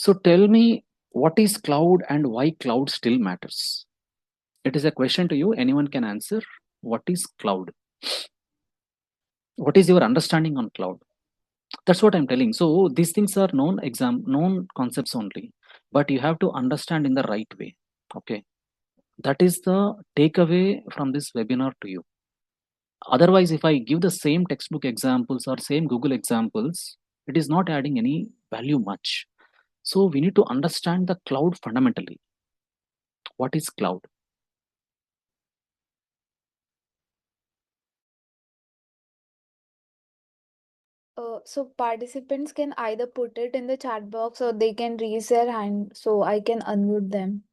So tell me, what is cloud and why cloud still matters? It is a question to you. Anyone can answer. What is cloud? What is your understanding on cloud? That's what I'm telling. So these things are known concepts only, but you have to understand in the right way. Okay, that is the takeaway from this webinar to you. Otherwise, if I give the same textbook examples or same Google examples, it is not adding any value much. So we need to understand the cloud fundamentally. What is cloud? So participants can either put it in the chat box or they can raise their hand so I can unmute them.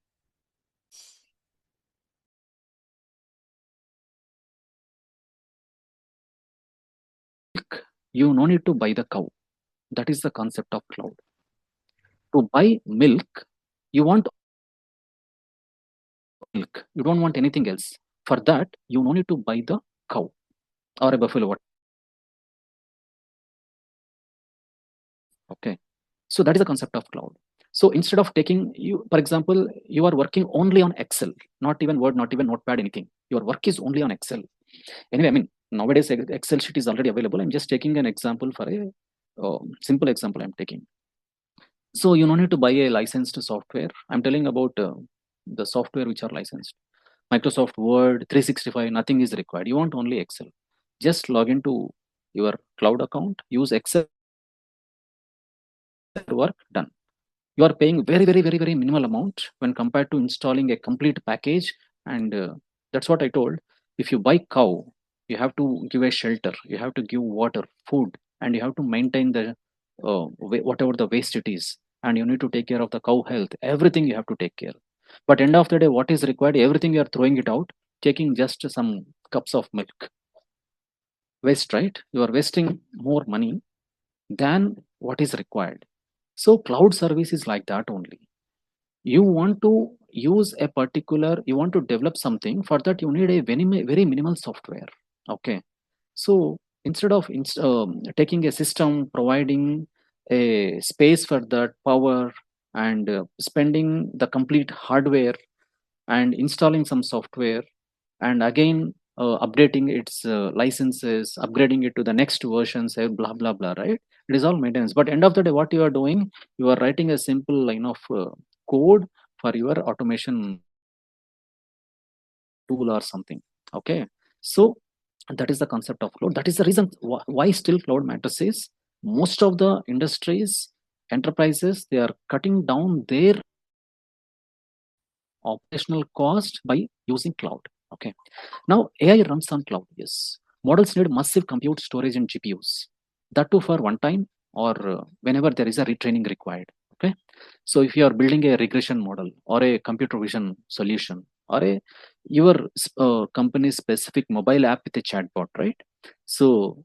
You no need to buy the cow. That is the concept of cloud. To buy milk, you want milk. You don't want anything else. For that, you no need to buy the cow or a buffalo. Okay. So that is the concept of cloud. So instead of taking you, for example, you are working only on Excel, not even Word, not even Notepad, anything. Your work is only on Excel. Anyway, I mean, nowadays Excel sheet is already available. I'm just taking an example for a simple example I'm taking. So you don't need to buy a licensed software. I'm telling about the software which are licensed. Microsoft Word, 365, nothing is required. You want only Excel. Just log into your cloud account, use Excel, work done. You are paying very minimal amount when compared to installing a complete package. And that's what I told. If you buy cow, you have to give a shelter, you have to give water, food, and you have to maintain the whatever the waste it is, and you need to take care of the cow health, everything you have to take care. But end of the day, what is required, everything you are throwing it out, taking just some cups of milk. Waste, right? You are wasting more money than what is required. So cloud service is like that only. You want to use a particular, you want to develop something, for that you need a very minimal software. Okay. So instead of taking a system, providing a space for that power, and spending the complete hardware and installing some software, and again updating its licenses, upgrading it to the next version, say blah blah blah, right? It is all maintenance. But end of the day, what you are doing, you are writing a simple line of code for your automation tool or something. Okay. So that is the concept of cloud. That is the reason why still cloud matters is, most of the industries, enterprises, they are cutting down their operational cost by using cloud. Okay. Now AI runs on cloud. Yes. Models need massive compute, storage, and GPUs. That too for one time, or whenever there is a retraining required. Okay. So if you are building a regression model or a computer vision solution, or a your company specific mobile app with a chatbot, right? So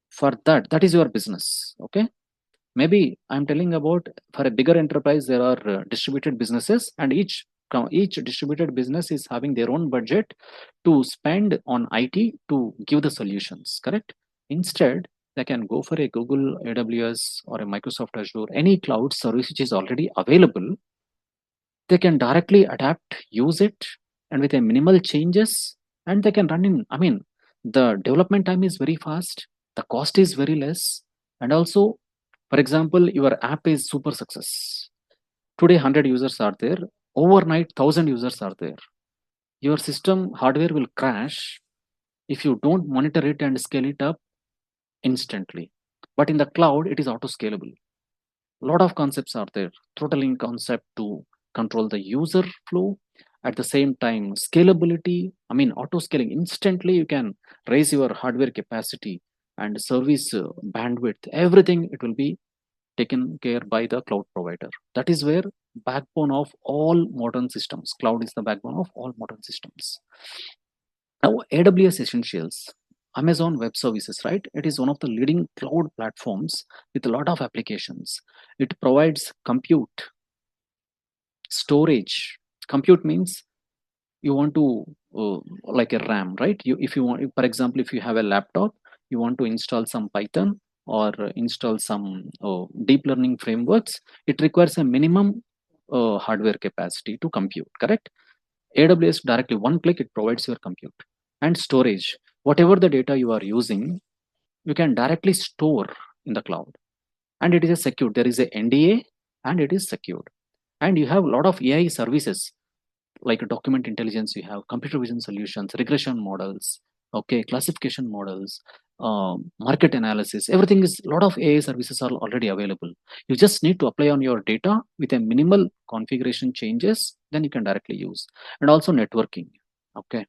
for that, that is your business. Okay. Maybe I'm telling about, for a bigger enterprise, there are distributed businesses, and each distributed business is having their own budget to spend on IT to give the solutions, correct? Instead, they can go for a Google, AWS, or a Microsoft Azure, any cloud service which is already available. They can directly adapt, use it, and with a minimal changes, and they can run in. I mean, the development time is very fast, the cost is very less, and also, for example, your app is super success. Today, 100 users are there. Overnight, 1,000 users are there. Your system hardware will crash if you don't monitor it and scale it up instantly. But in the cloud, it is auto scalable. A lot of concepts are there. Throttling concept to control the user flow. At the same time, scalability. I mean, auto scaling. Instantly, you can raise your hardware capacity and service bandwidth. Everything, it will be taken care by the cloud provider. That is where backbone of all modern systems. Cloud is the backbone of all modern systems. Now, AWS Essentials, Amazon Web Services, right? It is one of the leading cloud platforms with a lot of applications. It provides compute, storage. Compute means you want to like a RAM, right? If you want, for example, if you have a laptop, you want to install some Python or install some deep learning frameworks, it requires a minimum hardware capacity to compute, correct? AWS directly one click, it provides your compute. And storage, whatever the data you are using, you can directly store in the cloud. And it is a secured, there is a NDA, and it is secured. And you have a lot of AI services like document intelligence, you have computer vision solutions, regression models, okay, classification models, market analysis. Everything is, a lot of AI services are already available. You just need to apply on your data with a minimal configuration changes, then you can directly use. And also networking, okay.